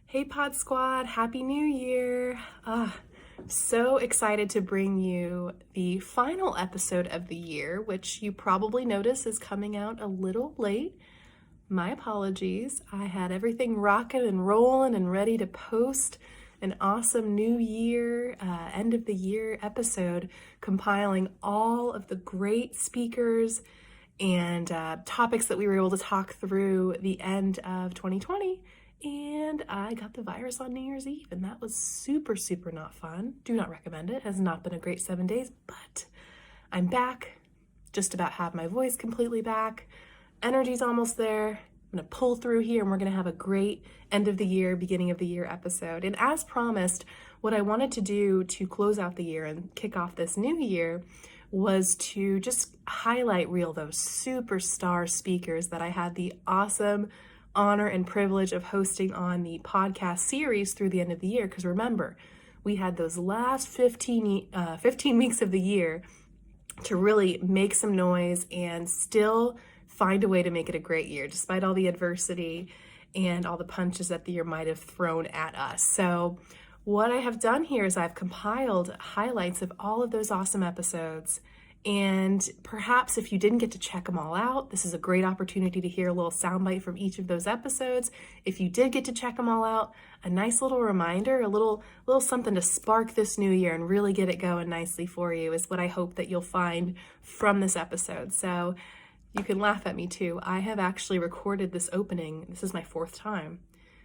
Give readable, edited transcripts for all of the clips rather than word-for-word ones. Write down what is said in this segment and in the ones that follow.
Hey Pod Squad, Happy New Year. So excited to bring you the final episode of the year, which you probably notice is coming out a little late. My apologies. I had everything rocking and rolling and ready to post an awesome new year, end of the year episode, compiling all of the great speakers and topics that we were able to talk through the end of 2020. And I got the virus on New Year's Eve, and that was super, super not fun. Do not recommend it. Has not been a great 7 days, but I'm back. Just about have my voice completely back. Energy's almost there. I'm gonna pull through here, and we're gonna have a great end of the year, beginning of the year episode. And as promised, what I wanted to do to close out the year and kick off this new year was to just highlight those superstar speakers that I had the awesome honor and privilege of hosting on the podcast series through the end of the year. Because remember, we had those last 15 weeks of the year to really make some noise and still find a way to make it a great year, despite all the adversity and all the punches that the year might have thrown at us. So what I have done here is I've compiled highlights of all of those awesome episodes. And perhaps if you didn't get to check them all out, this is a great opportunity to hear a little soundbite from each of those episodes. If you did get to check them all out, a nice little reminder, a little something to spark this new year and really get it going nicely for you is what I hope that you'll find from this episode. So you can laugh at me too. I have actually recorded this opening. This is my 4th time.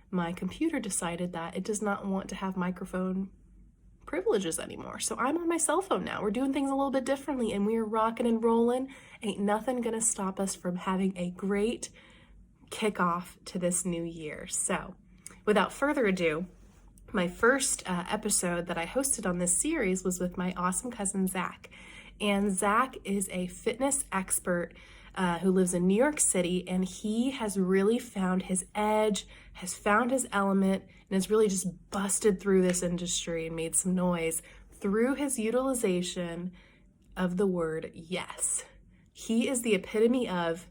My computer decided that it does not want to have microphone privileges anymore. So I'm on my cell phone now. We're doing things a little bit differently and we're rocking and rolling. Ain't nothing gonna stop us from having a great kickoff to this new year. So without further ado, my first episode that I hosted on this series was with my awesome cousin, Zach. And Zach is a fitness expert who lives in New York City, and he has really found his edge, has found his element, and has really just busted through this industry and made some noise through his utilization of the word yes. He is the epitome of,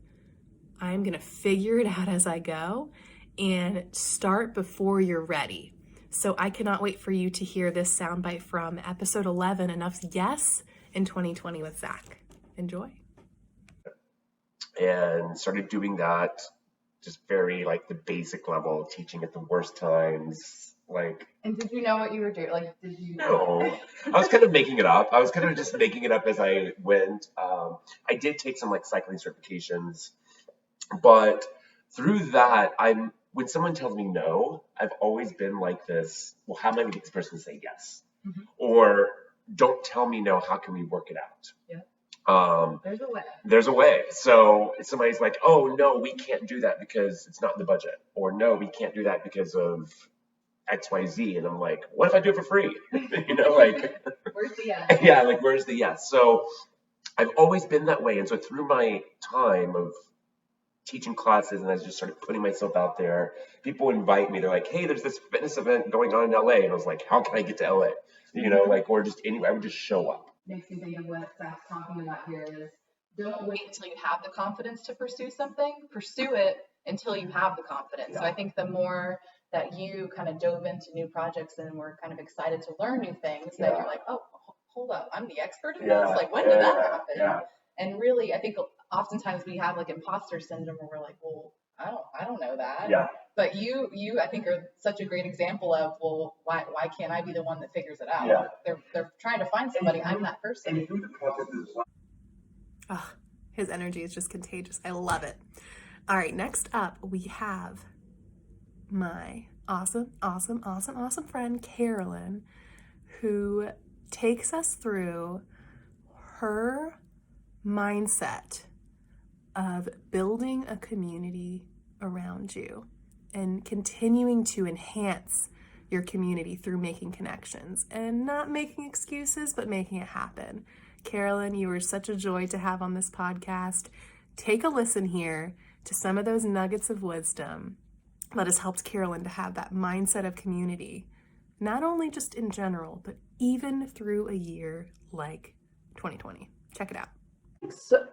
I'm gonna figure it out as I go and start before you're ready. So I cannot wait for you to hear this soundbite from episode 11, Enough's Yes in 2020 with Zach. Enjoy. And started doing that just very the basic level, teaching at the worst times. And did you know what you were doing? Did you know? I was kind of making it up. I was kind of just making it up as I went. I did take some cycling certifications, but through that, when someone tells me no, I've always been like this, well, how am I going to get this person to say yes? Mm-hmm. Or don't tell me no, how can we work it out? Yeah. There's a way. So if somebody's like, oh, no, we can't do that because it's not in the budget. Or no, we can't do that because of XYZ. And I'm like, what if I do it for free? Where's the yes? Yeah, where's the yes? So I've always been that way. And so through my time of teaching classes and I just started putting myself out there, people invite me. They're like, hey, there's this fitness event going on in LA. And I was like, how can I get to LA? Or just anywhere. I would just show up. Makes me think of what Zach's talking about here is don't wait until you have the confidence to pursue something. Pursue it until you have the confidence. Yeah. So I think the more that you kind of dove into new projects and were kind of excited to learn new things, that you're like, oh, hold up, I'm the expert in this? When did that happen? Yeah. And really, I think oftentimes we have imposter syndrome where we're like, well, I don't know that. Yeah. But you, I think, are such a great example of, well, why can't I be the one that figures it out? Yeah. They're trying to find somebody. I'm that person. Oh, his energy is just contagious. I love it. All right, next up, we have my awesome friend, Carolyn, who takes us through her mindset of building a community around you and continuing to enhance your community through making connections and not making excuses, but making it happen. Carolyn, you are such a joy to have on this podcast. Take a listen here to some of those nuggets of wisdom that has helped Carolyn to have that mindset of community, not only just in general, but even through a year like 2020. Check it out. So,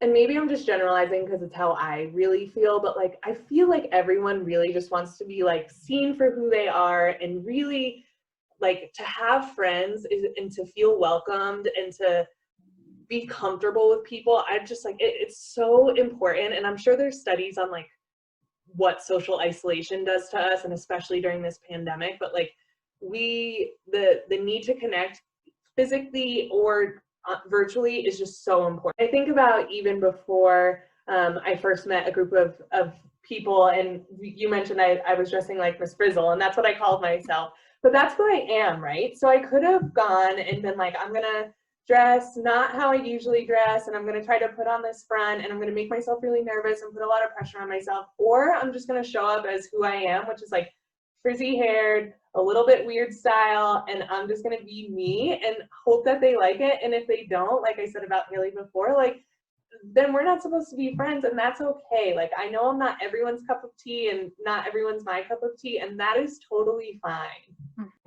and maybe I'm just generalizing because it's how I really feel, but like I feel like everyone really just wants to be like seen for who they are, and really like to have friends and to feel welcomed and to be comfortable with people. I just like it's so important, and I'm sure there's studies on like what social isolation does to us, and especially during this pandemic, but like the need to connect physically or virtually is just so important. I think about even before I first met a group of people, and you mentioned I was dressing like Miss Frizzle, and that's what I called myself, but that's who I am, right? So I could have gone and been like, I'm gonna dress not how I usually dress, and I'm going to try to put on this front, and I'm going to make myself really nervous and put a lot of pressure on myself, or I'm just going to show up as who I am, which is like frizzy haired, a little bit weird style, and I'm just going to be me and hope that they like it. And if they don't, like I said about Haley before, like then we're not supposed to be friends, and that's okay. Like I know I'm not everyone's cup of tea, and not everyone's my cup of tea, and that is totally fine.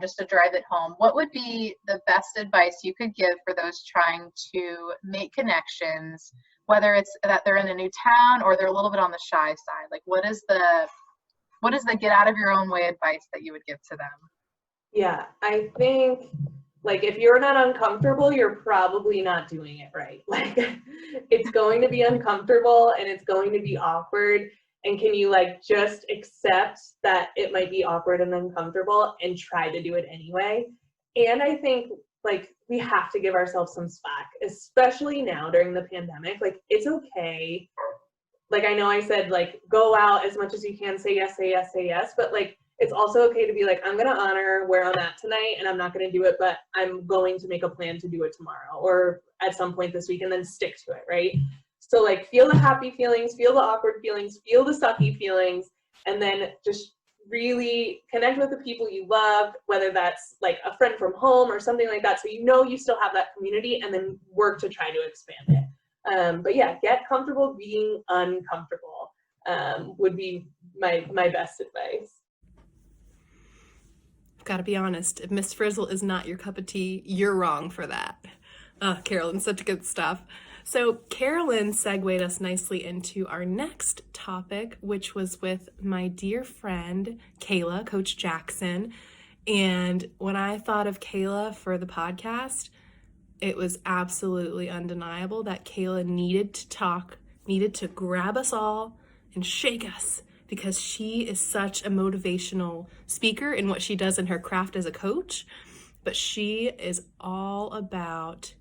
Just to drive it home, what would be the best advice you could give for those trying to make connections, whether it's that they're in a new town or they're a little bit on the shy side? Like what is the get out of your own way advice that you would give to them? Yeah, I think like if you're not uncomfortable, you're probably not doing it right. Like it's going to be uncomfortable and it's going to be awkward. And can you like just accept that it might be awkward and uncomfortable and try to do it anyway? And I think like we have to give ourselves some slack, especially now during the pandemic. Like it's okay. Like I know I said like go out as much as you can, say yes, say yes, say yes, but like it's also okay to be like, I'm going to honor where I'm at tonight and I'm not going to do it, but I'm going to make a plan to do it tomorrow or at some point this week, and then stick to it, right? So like feel the happy feelings, feel the awkward feelings, feel the sucky feelings, and then just really connect with the people you love, whether that's like a friend from home or something like that. So you know you still have that community, and then work to try to expand it. But yeah, get comfortable being uncomfortable would be my best advice. Gotta be honest, if Miss Frizzle is not your cup of tea, you're wrong for that. Carolyn, such good stuff. So Carolyn segued us nicely into our next topic, which was with my dear friend, Kayla, Coach Jackson. And when I thought of Kayla for the podcast, it was absolutely undeniable that Kayla needed to talk, needed to grab us all and shake us, because she is such a motivational speaker in what she does in her craft as a coach, but she is all about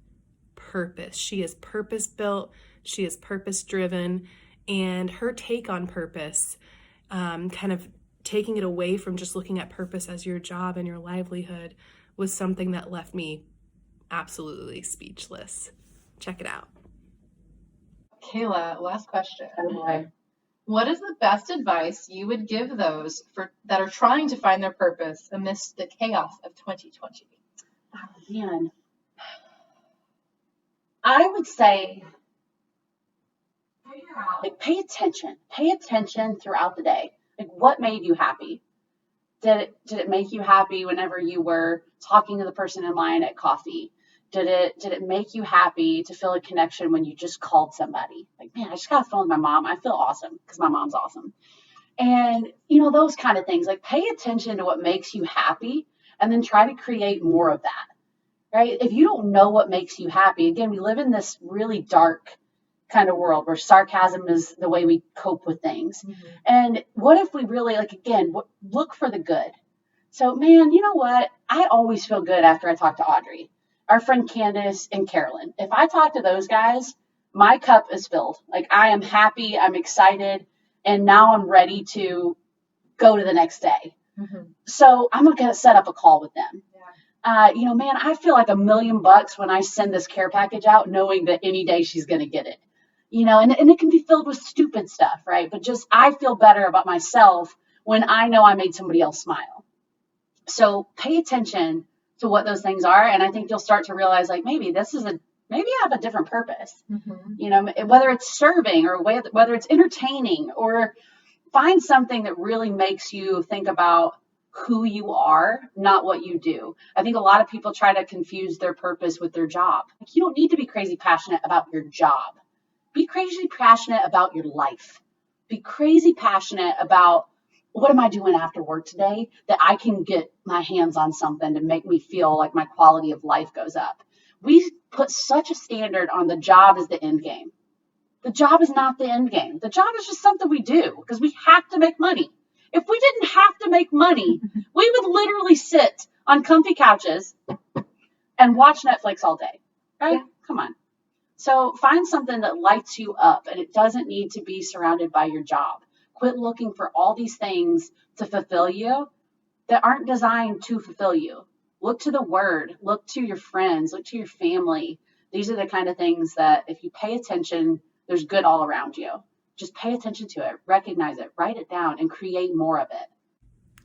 purpose. She is purpose built, she is purpose driven, and her take on purpose, kind of taking it away from just looking at purpose as your job and your livelihood, was something that left me absolutely speechless. Check it out. Kayla, last question. Okay. What is the best advice you would give those that are trying to find their purpose amidst the chaos of 2020? Oh, man. I would say figure out, like, pay attention throughout the day. Like, what made you happy? Did it make you happy whenever you were talking to the person in line at coffee? Did it make you happy to feel a connection when you just called somebody? Like, man, I just got off the phone with my mom. I feel awesome because my mom's awesome. And, those kind of things. Like, pay attention to what makes you happy and then try to create more of that, right? If you don't know what makes you happy, again, we live in this really dark kind of world where sarcasm is the way we cope with things. Mm-hmm. And what if we really, look for the good? So, man, you know what? I always feel good after I talk to Audrey, our friend Candace, and Carolyn. If I talk to those guys, my cup is filled. Like, I am happy, I'm excited, and now I'm ready to go to the next day. Mm-hmm. So I'm going to set up a call with them. Yeah. Man, I feel like $1 million when I send this care package out, knowing that any day she's going to get it. And it can be filled with stupid stuff, right? But just, I feel better about myself when I know I made somebody else smile. So pay attention to what those things are. And I think you'll start to realize, like, maybe I have a different purpose, mm-hmm. Whether it's serving or whether it's entertaining, or find something that really makes you think about who you are, not what you do. I think a lot of people try to confuse their purpose with their job. Like, you don't need to be crazy passionate about your job. Be crazy passionate about your life. Be crazy passionate about, what am I doing after work today that I can get my hands on something to make me feel like my quality of life goes up. We put such a standard on the job as the end game. The job is not the end game. The job is just something we do because we have to make money. If we didn't have to make money, we would literally sit on comfy couches and watch Netflix all day, right? Yeah. Come on. So find something that lights you up, and it doesn't need to be surrounded by your job. Quit looking for all these things to fulfill you that aren't designed to fulfill you. Look to the word, look to your friends, look to your family. These are the kind of things that if you pay attention, there's good all around you. Just pay attention to it, recognize it, write it down, and create more of it.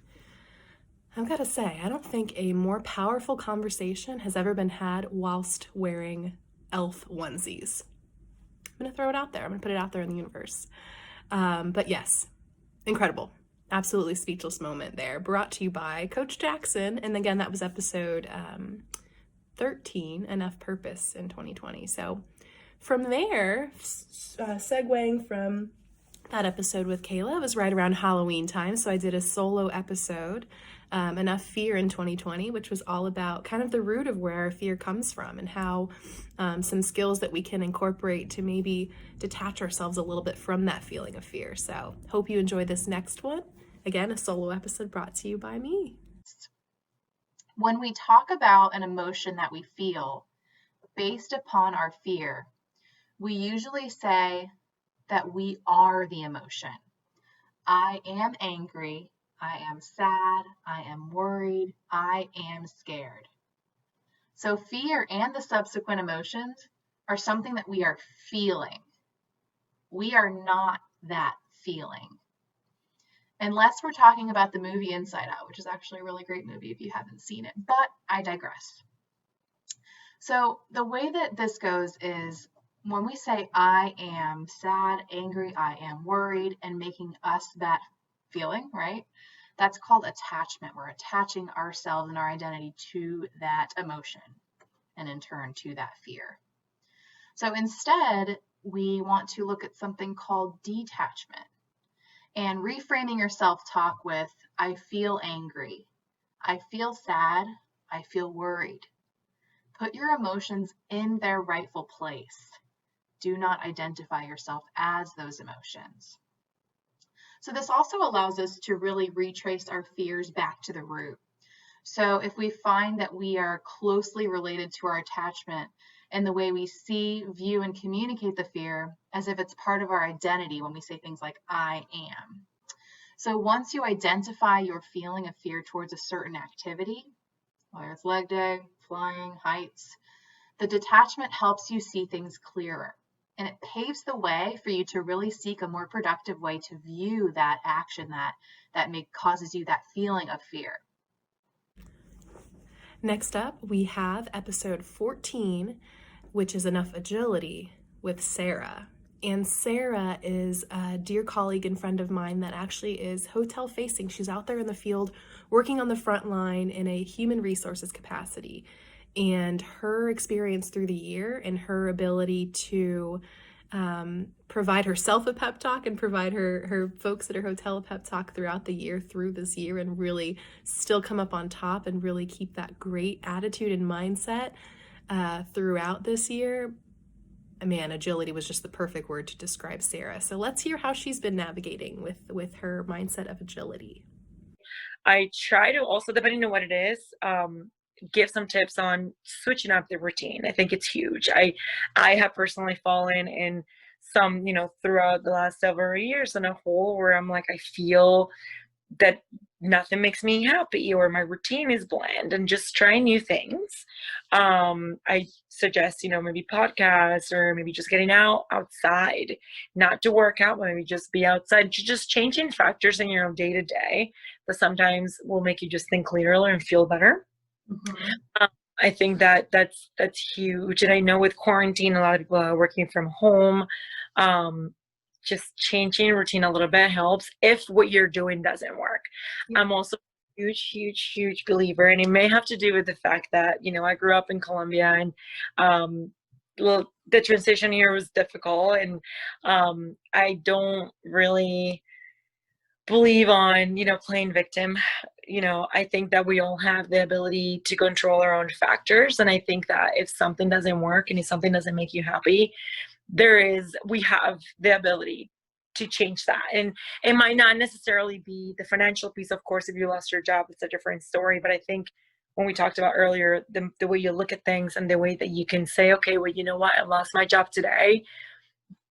I've got to say, I don't think a more powerful conversation has ever been had whilst wearing elf onesies. I'm going to throw it out there. I'm going to put it out there in the universe. But yes, incredible. Absolutely speechless moment there. Brought to you by Coach Jackson. And again, that was episode 13, Enough Purpose in 2020. So from there, segueing from that episode with Kayla, it was right around Halloween time. So I did a solo episode, Enough Fear in 2020, which was all about kind of the root of where our fear comes from and how some skills that we can incorporate to maybe detach ourselves a little bit from that feeling of fear. So hope you enjoy this next one. Again, a solo episode brought to you by me. When we talk about an emotion that we feel based upon our fear, we usually say that we are the emotion. I am angry. I am sad. I am worried. I am scared. So fear and the subsequent emotions are something that we are feeling. We are not that feeling. Unless we're talking about the movie Inside Out, which is actually a really great movie if you haven't seen it, but I digress. So the way that this goes is when we say I am sad, angry, I am worried, and making us that feeling, right? That's called attachment. We're attaching ourselves and our identity to that emotion and in turn to that fear. So instead, we want to look at something called detachment and reframing your self-talk with, I feel angry, I feel sad, I feel worried. Put your emotions in their rightful place. Do not identify yourself as those emotions. So this also allows us to really retrace our fears back to the root. So if we find that we are closely related to our attachment and the way we see, view, and communicate the fear as if it's part of our identity when we say things like, I am. So once you identify your feeling of fear towards a certain activity, whether it's leg day, flying, heights, the detachment helps you see things clearer. And it paves the way for you to really seek a more productive way to view that action that causes you that feeling of fear. Next up, we have episode 14, which is Enough Agility with Sarah. And Sarah is a dear colleague and friend of mine that actually is hotel facing. She's out there in the field working on the front line in a human resources capacity. And her experience through the year and her ability to provide herself a pep talk and provide her folks at her hotel a pep talk throughout the year, through this year, and really still come up on top and really keep that great attitude and mindset throughout this year. Man, agility was just the perfect word to describe Sarah. So let's hear how she's been navigating with her mindset of agility. I try to also, depending on what it is, give some tips on switching up the routine. I think it's huge. I have personally fallen in some, throughout the last several years in a hole where I'm like, I feel that nothing makes me happy or my routine is bland, and just trying new things. I suggest, maybe podcasts or maybe just getting outside, not to work out, but maybe just be outside, just changing factors in your own day to day that sometimes will make you just think clearer and feel better. Mm-hmm. I think that's huge. And I know with quarantine, a lot of people are working from home. Just changing routine a little bit helps if what you're doing doesn't work. Yeah. I'm also a huge believer, and it may have to do with the fact that, I grew up in Colombia, and the transition here was difficult, and I don't really believe on, playing victim. I think that we all have the ability to control our own factors. And I think that if something doesn't work and if something doesn't make you happy, we have the ability to change that. And it might not necessarily be the financial piece. Of course, if you lost your job, it's a different story. But I think when we talked about earlier, the way you look at things and the way that you can say, okay, well, you know what, I lost my job today,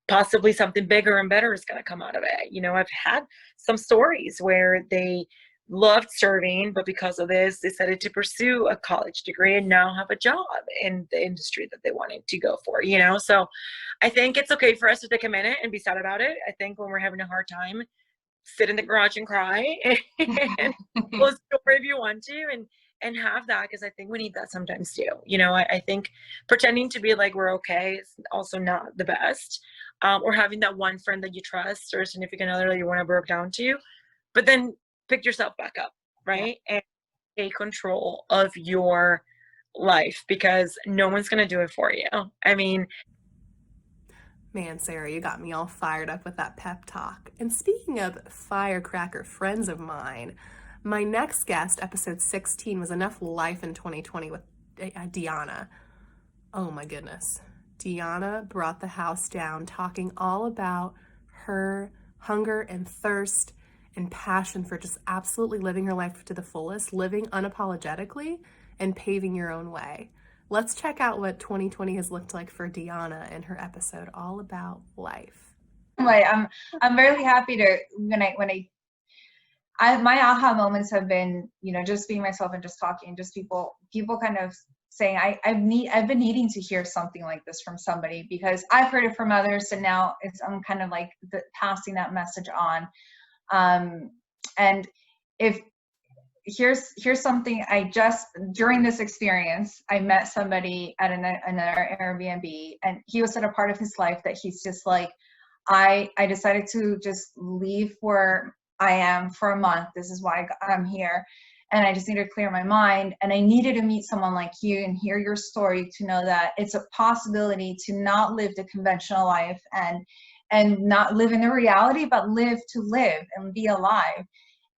possibly something bigger and better is going to come out of it. I've had some stories where they loved serving, but because of this, decided to pursue a college degree and now have a job in the industry that they wanted to go for, So I think it's okay for us to take a minute and be sad about it. I think when we're having a hard time, sit in the garage and cry and close the door if you want to, and have that, because I think we need that sometimes too. I think pretending to be like we're okay is also not the best. Or having that one friend that you trust or a significant other that you want to broke down to, but then pick yourself back up, right? Yeah. And take control of your life, because no one's going to do it for you. I mean, man, Sarah, you got me all fired up with that pep talk. And speaking of firecracker friends of mine, my next guest, episode 16, was Enough Life in 2020 with Deanna. Oh my goodness. Deanna brought the house down, talking all about her hunger and thirst and passion for just absolutely living her life to the fullest, living unapologetically, and paving your own way. Let's check out what 2020 has looked like for Deanna in her episode all about life. I'm really happy to my aha moments have been, just being myself and just talking, just people kind of saying, I've been needing to hear something like this from somebody, because I've heard it from others, and now I'm kind of like passing that message on. And if here's something, during this experience, I met somebody at another Airbnb, and he was at a part of his life that he's just like, I decided to just leave where I am for a month. This is why I'm here. And I just needed to clear my mind. And I needed to meet someone like you and hear your story to know that it's a possibility to not live the conventional life and not live in the reality, but live to live and be alive.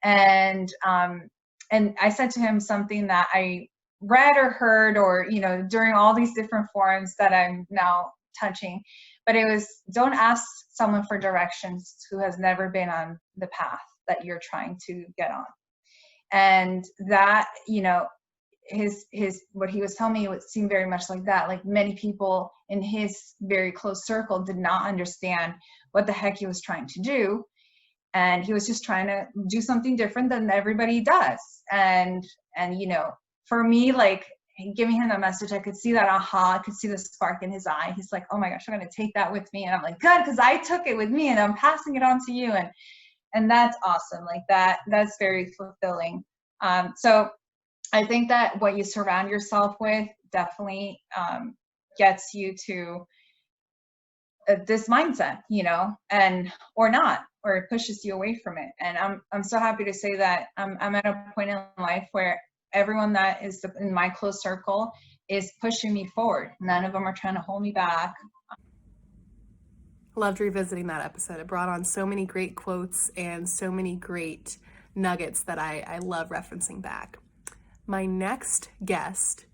And I said to him something that I read or heard, or, during all these different forums that I'm now touching, but it was, don't ask someone for directions who has never been on the path that you're trying to get on. And that, his what he was telling me, it seemed very much like that. Like, many people in his very close circle did not understand what the heck he was trying to do. And he was just trying to do something different than everybody does. And for me, like, giving him that message, I could see that aha, I could see the spark in his eye. He's like, oh my gosh, I'm going to take that with me. And I'm like, good, because I took it with me and I'm passing it on to you. And that's awesome. Like, that's very fulfilling. So I think that what you surround yourself with definitely gets you to this mindset, or not, or it pushes you away from it. And I'm so happy to say that I'm at a point in life where everyone that is in my close circle is pushing me forward. None of them are trying to hold me back. Loved revisiting that episode. It brought on so many great quotes and so many great nuggets that I love referencing back. My next guest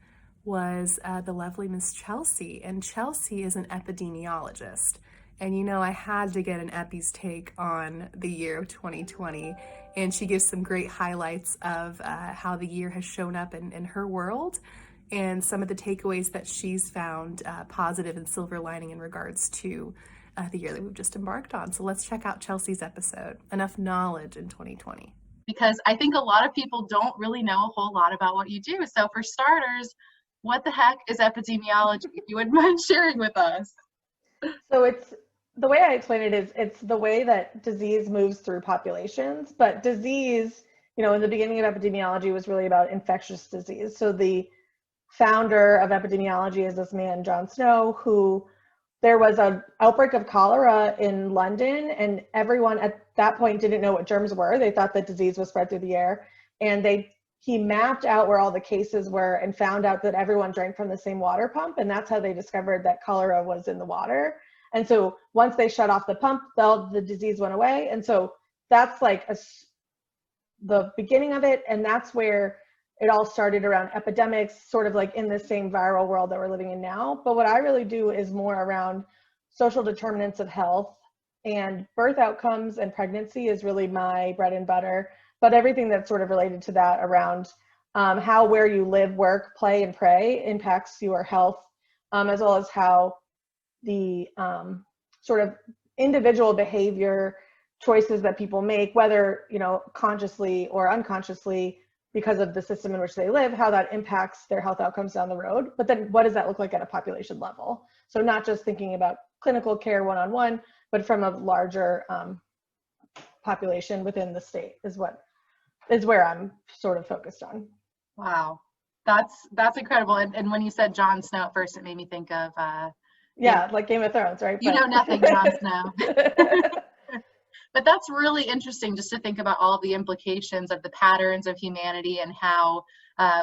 was the lovely Miss Chelsea, and Chelsea is an epidemiologist. And I had to get an Epi's take on the year of 2020, and she gives some great highlights of how the year has shown up in her world, and some of the takeaways that she's found positive and silver lining in regards to the year that we've just embarked on. So let's check out Chelsea's episode, Enough Knowledge in 2020. Because I think a lot of people don't really know a whole lot about what you do. So for starters, what the heck is epidemiology? If you wouldn't mind sharing with us. So it's, the way I explain it is, it's the way that disease moves through populations. But disease, in the beginning of epidemiology, was really about infectious disease. So the founder of epidemiology is this man, John Snow, who, there was an outbreak of cholera in London, and everyone at that point didn't know what germs were. They thought that disease was spread through the air, and he mapped out where all the cases were and found out that everyone drank from the same water pump. And that's how they discovered that cholera was in the water. And so once they shut off the pump, the disease went away. And so that's like the beginning of it. And that's where it all started around epidemics, sort of like in the same viral world that we're living in now. But what I really do is more around social determinants of health, and birth outcomes and pregnancy is really my bread and butter. But everything that's sort of related to that around how where you live, work, play, and pray impacts your health, as well as how the sort of individual behavior choices that people make, whether, you know, consciously or unconsciously, because of the system in which they live, how that impacts their health outcomes down the road. But then what does that look like at a population level? So not just thinking about clinical care one-on-one, but from a larger population within the state is where I'm sort of focused on. Wow. That's incredible. And when you said Jon Snow at first, it made me think of like Game of Thrones, right? You know nothing, Jon Snow. But that's really interesting just to think about all of the implications of the patterns of humanity, and how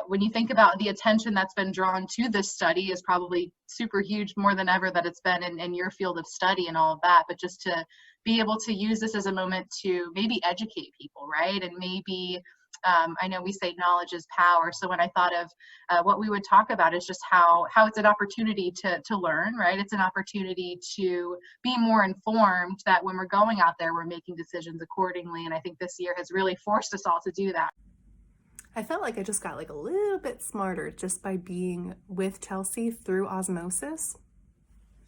when you think about the attention that's been drawn to this study is probably super huge, more than ever that it's been in your field of study and all of that. But just to be able to use this as a moment to maybe educate people, right? And maybe I know we say knowledge is power. So when I thought of what we would talk about is just how it's an opportunity to learn, right? It's an opportunity to be more informed, that when we're going out there, we're making decisions accordingly. And I think this year has really forced us all to do that. I felt like I just got like a little bit smarter just by being with Chelsea through osmosis.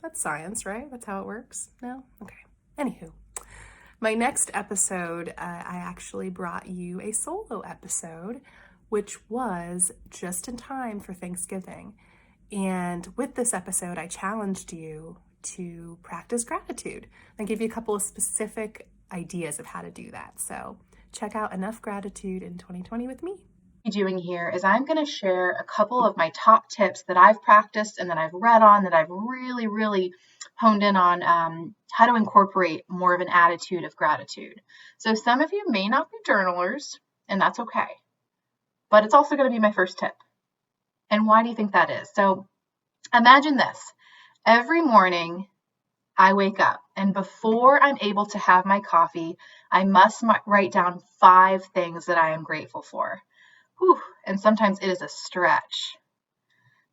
That's science, right? That's how it works? No? Okay. Anywho. My next episode, I actually brought you a solo episode, which was just in time for Thanksgiving. And with this episode, I challenged you to practice gratitude and give you a couple of specific ideas of how to do that. So check out Enough Gratitude in 2020 with me. Doing here is I'm going to share a couple of my top tips that I've practiced and that I've read on, that I've really honed in on how to incorporate more of an attitude of gratitude. So some of you may not be journalers, and that's okay, but it's also going to be my first tip. And why do you think that is? So imagine this. Every morning I wake up, and before I'm able to have my coffee, I must write down 5 things that I am grateful for. Whew, and sometimes it is a stretch.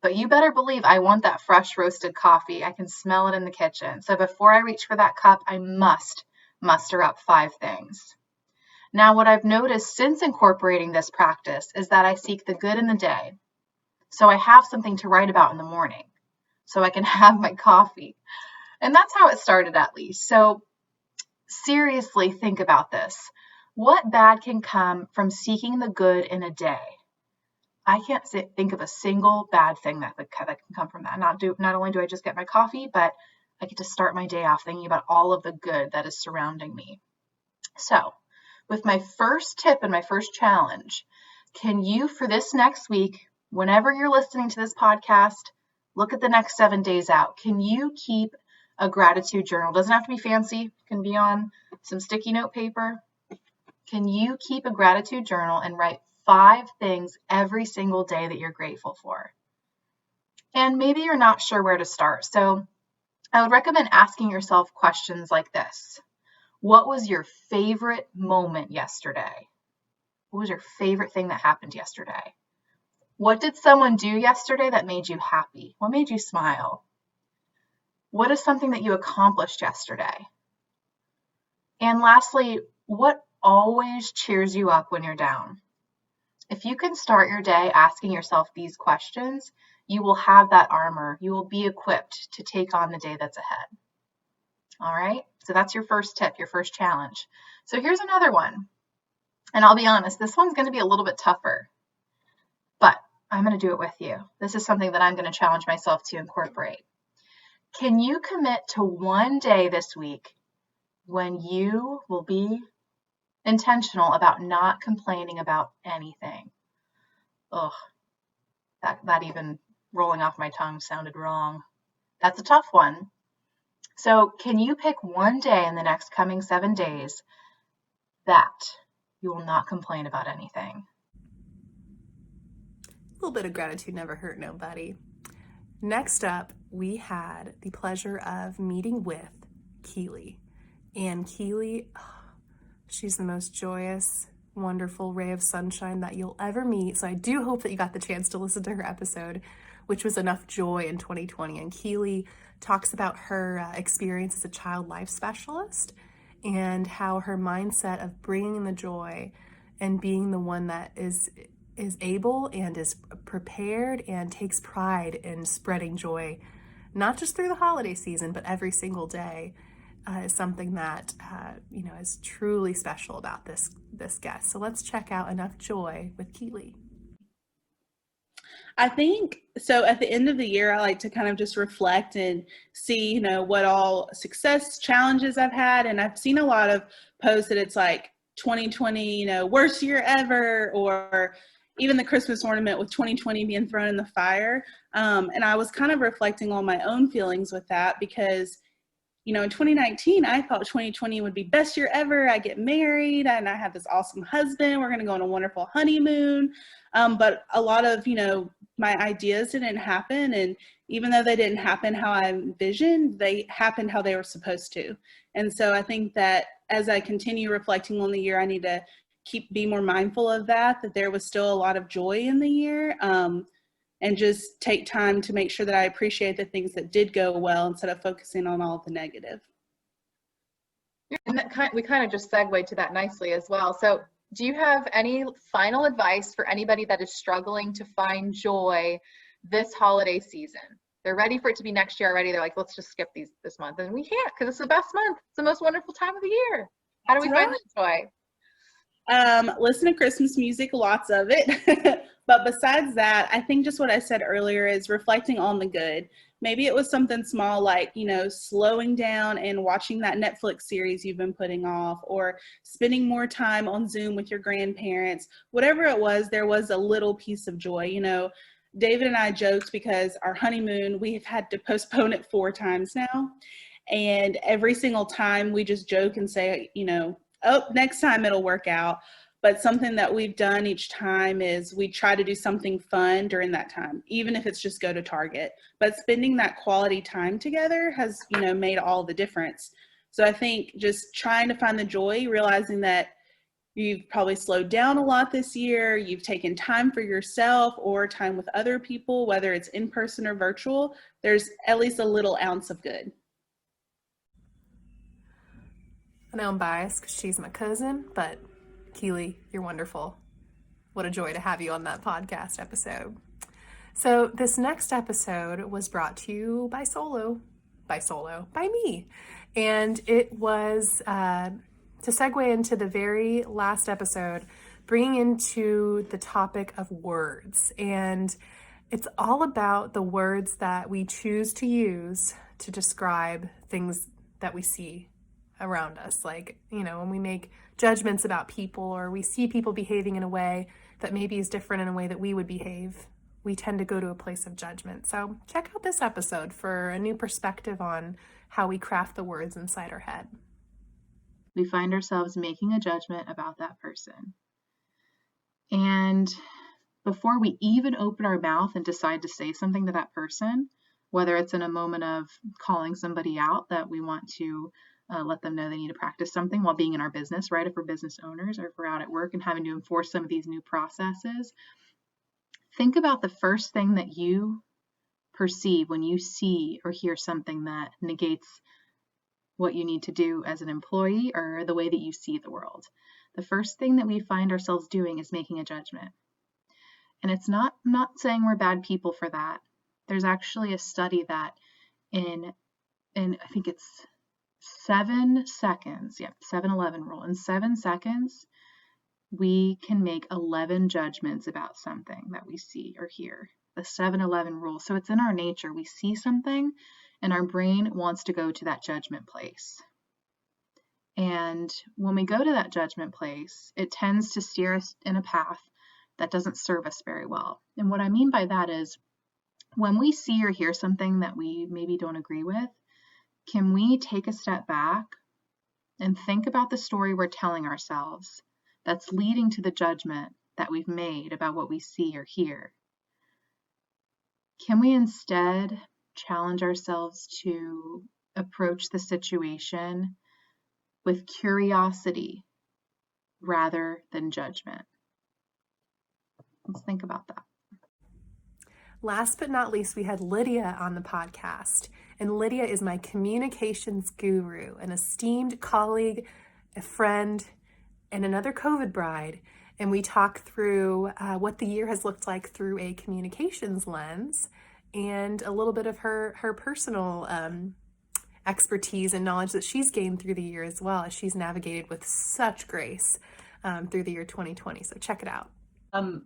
But you better believe I want that fresh roasted coffee. I can smell it in the kitchen. So before I reach for that cup, I must muster up 5 things. Now, what I've noticed since incorporating this practice is that I seek the good in the day. So I have something to write about in the morning, so I can have my coffee. And that's how it started, at least. So seriously, think about this. What bad can come from seeking the good in a day? I can't think of a single bad thing that can come from that. Not only do I just get my coffee, but I get to start my day off thinking about all of the good that is surrounding me. So with my first tip and my first challenge, can you, for this next week, whenever you're listening to this podcast, look at the next 7 days out. Can you keep a gratitude journal? Doesn't have to be fancy. It can be on some sticky note paper. Can you keep a gratitude journal and write 5 things every single day that you're grateful for? And maybe you're not sure where to start. So I would recommend asking yourself questions like this. What was your favorite moment yesterday? What was your favorite thing that happened yesterday? What did someone do yesterday that made you happy? What made you smile? What is something that you accomplished yesterday? And lastly, what always cheers you up when you're down? If you can start your day asking yourself these questions, you will have that armor. You will be equipped to take on the day that's ahead. All right, so that's your first tip, your first challenge. So here's another one. And I'll be honest, this one's going to be a little bit tougher, but I'm going to do it with you. This is something that I'm going to challenge myself to incorporate. Can you commit to one day this week when you will be intentional about not complaining about anything? Ugh, that even rolling off my tongue sounded wrong. That's a tough one. So can you pick one day in the next coming 7 days that you will not complain about anything? little bit of gratitude never hurt nobody. Next up, we had the pleasure of meeting with Keely. And Keely, she's the most joyous, wonderful ray of sunshine that you'll ever meet. So I do hope that you got the chance to listen to her episode, which was Enough Joy in 2020. And Keely talks about her experience as a child life specialist and how her mindset of bringing the joy and being the one that is able and is prepared and takes pride in spreading joy, not just through the holiday season, but every single day, is something that is truly special about this guest. So let's check out Enough Joy with Keely. I think so. At the end of the year, I like to kind of just reflect and see, what all success challenges I've had. And I've seen a lot of posts that it's like 2020, worst year ever, or even the Christmas ornament with 2020 being thrown in the fire. And I was kind of reflecting on my own feelings with that because, in 2019, I thought 2020 would be best year ever. I get married and I have this awesome husband. We're going to go on a wonderful honeymoon. But a lot of, my ideas didn't happen. And even though they didn't happen how I envisioned, they happened how they were supposed to. And so I think that as I continue reflecting on the year, I need to be more mindful of that there was still a lot of joy in the year, and just take time to make sure that I appreciate the things that did go well instead of focusing on all the negative. And we kind of just segued to that nicely as well. So do you have any final advice for anybody that is struggling to find joy this holiday season? They're ready for it to be next year already. They're like, let's just skip this month. And we can't, because it's the best month. It's the most wonderful time of the year. How do we find that joy? Listen to Christmas music, lots of it. But besides that, I think just what I said earlier is reflecting on the good. Maybe it was something small like, slowing down and watching that Netflix series you've been putting off, or spending more time on Zoom with your grandparents. Whatever it was, there was a little piece of joy. David and I joked because our honeymoon, we've had to postpone it 4 times now. And every single time we just joke and say, oh, next time it'll work out. But something that we've done each time is we try to do something fun during that time, even if it's just go to Target. But spending that quality time together has, made all the difference. So I think just trying to find the joy, realizing that you've probably slowed down a lot this year, you've taken time for yourself or time with other people, whether it's in person or virtual, there's at least a little ounce of good. I know I'm biased because she's my cousin, but Keely, you're wonderful. What a joy to have you on that podcast episode. So this next episode was brought to you by me. And it was to segue into the very last episode, bringing into the topic of words. And it's all about the words that we choose to use to describe things that we see around us. Like, when we make judgments about people, or we see people behaving in a way that maybe is different in a way that we would behave, we tend to go to a place of judgment. So check out this episode for a new perspective on how we craft the words inside our head. We find ourselves making a judgment about that person. And before we even open our mouth and decide to say something to that person, whether it's in a moment of calling somebody out that we want to let them know they need to practice something while being in our business, right? If we're business owners, or if we're out at work and having to enforce some of these new processes, think about the first thing that you perceive when you see or hear something that negates what you need to do as an employee or the way that you see the world. The first thing that we find ourselves doing is making a judgment. And I'm not saying we're bad people for that. There's actually a study that in I think it's 7 seconds, 7-11 rule. In 7 seconds, we can make 11 judgments about something that we see or hear. The 7-11 rule. So it's in our nature. We see something and our brain wants to go to that judgment place. And when we go to that judgment place, it tends to steer us in a path that doesn't serve us very well. And what I mean by that is when we see or hear something that we maybe don't agree with, can we take a step back and think about the story we're telling ourselves that's leading to the judgment that we've made about what we see or hear? can we instead challenge ourselves to approach the situation with curiosity rather than judgment? Let's think about that. Last but not least, we had Lydia on the podcast. And Lydia is my communications guru, an esteemed colleague, a friend, and another COVID bride. And we talk through what the year has looked like through a communications lens and a little bit of her personal expertise and knowledge that she's gained through the year as well, as she's navigated with such grace through the year 2020. So check it out.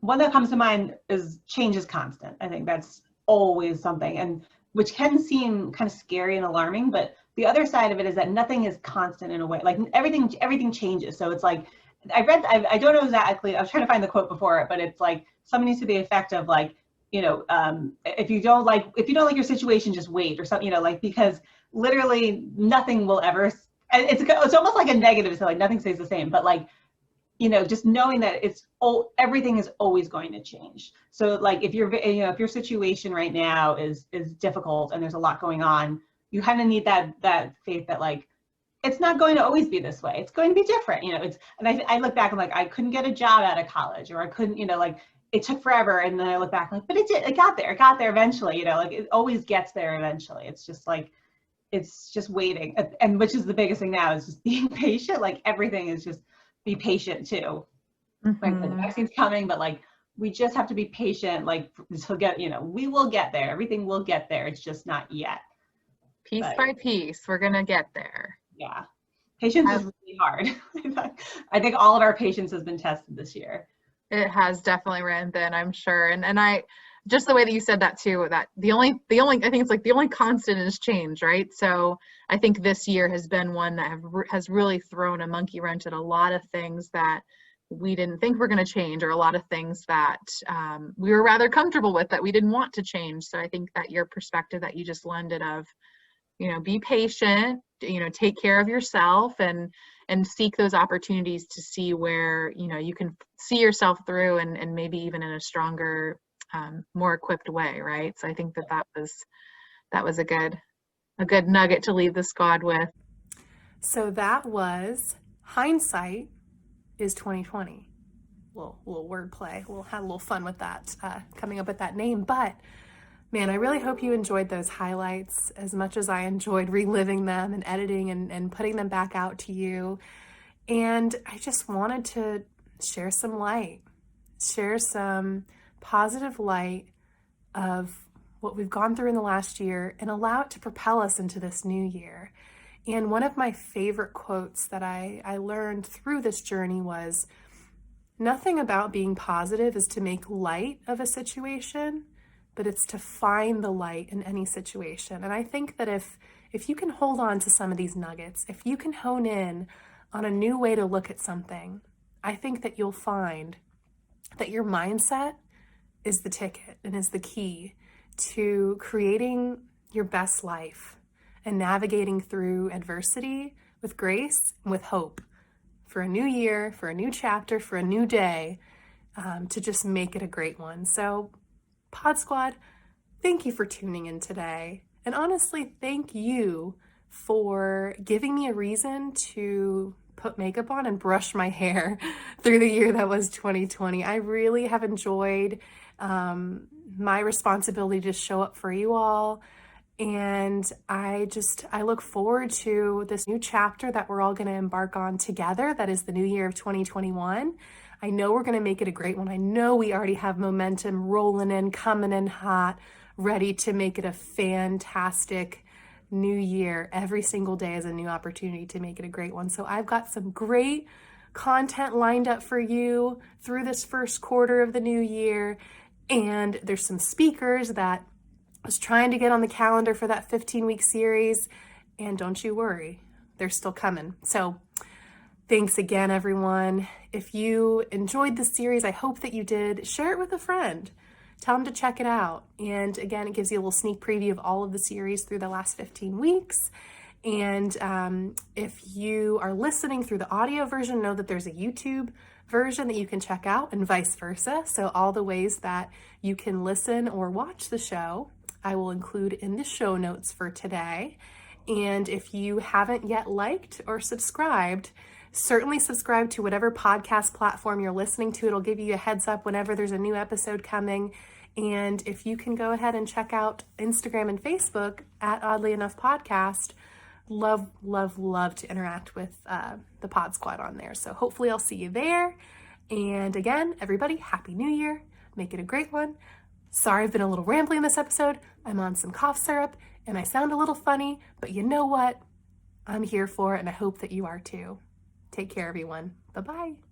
One that comes to mind is change is constant. I think that's always something, and which can seem kind of scary and alarming, but the other side of it is that nothing is constant in a way. Like everything changes. So it's like, I don't know exactly, I was trying to find the quote before it, but it's like something to the effect of like, if you don't like your situation, just wait, or something, like, because literally nothing will ever, it's almost like a negative, so like nothing stays the same, but like, just knowing that everything is always going to change. So like if your situation right now is difficult and there's a lot going on, you kind of need that faith that like, it's not going to always be this way. It's going to be different, and I look back and like, I couldn't get a job out of college, or I couldn't, like it took forever. And then I look back like, but it got there eventually, like it always gets there eventually. It's just like, it's just waiting. And which is the biggest thing now, is just being patient. Like everything is just, be patient too. Like the vaccine's coming, but like we just have to be patient, like to get, we will get there. Everything will get there. It's just not yet. Piece by piece, we're gonna get there. Yeah. Patience is really hard. I think all of our patience has been tested this year. It has definitely ran thin, I'm sure. And I just the way that you said that too, that the only I think it's like the only constant is change, right? So I think this year has been one that has really thrown a monkey wrench at a lot of things that we didn't think were going to change, or a lot of things that we were rather comfortable with that we didn't want to change. So I think that your perspective that you just lended of, be patient, take care of yourself, and seek those opportunities to see where, you can see yourself through, and maybe even in a stronger, more equipped way, right? So I think that was a good nugget to leave the squad with. So that was Hindsight is 2020. Little wordplay. We'll have a little fun with that, coming up with that name. But man, I really hope you enjoyed those highlights as much as I enjoyed reliving them and editing and putting them back out to you. And I just wanted to share some light, share some positive light of what we've gone through in the last year, and allow it to propel us into this new year. And one of my favorite quotes that I learned through this journey was, nothing about being positive is to make light of a situation, but it's to find the light in any situation. And I think that if you can hold on to some of these nuggets, if you can hone in on a new way to look at something, I think that you'll find that your mindset is the ticket and is the key to creating your best life and navigating through adversity with grace and with hope for a new year, for a new chapter, for a new day, to just make it a great one. So Pod Squad, thank you for tuning in today. And honestly, thank you for giving me a reason to put makeup on and brush my hair through the year that was 2020. I really have enjoyed my responsibility to show up for you all. And I look forward to this new chapter that we're all going to embark on together. That is the new year of 2021. I know we're going to make it a great one. I know we already have momentum rolling in, coming in hot, ready to make it a fantastic new year. Every single day is a new opportunity to make it a great one. So I've got some great content lined up for you through this first quarter of the new year. And there's some speakers that I was trying to get on the calendar for that 15-week series. And don't you worry, they're still coming. So thanks again, everyone. If you enjoyed the series, I hope that you did. Share it with a friend. Tell them to check it out. And again, it gives you a little sneak preview of all of the series through the last 15 weeks. And if you are listening through the audio version, know that there's a YouTube version that you can check out and vice versa. So all the ways that you can listen or watch the show, I will include in the show notes for today. And if you haven't yet liked or subscribed, certainly subscribe to whatever podcast platform you're listening to. It'll give you a heads up whenever there's a new episode coming. And if you can go ahead and check out Instagram and Facebook at AuddlyEnoughPodcast, love to interact with the Pod Squad on there. So hopefully I'll see you there. And again, everybody, Happy New Year. Make it a great one. Sorry I've been a little rambly in this episode. I'm on some cough syrup and I sound a little funny, but you know what? I'm here for it and I hope that you are too. Take care, everyone. Bye-bye.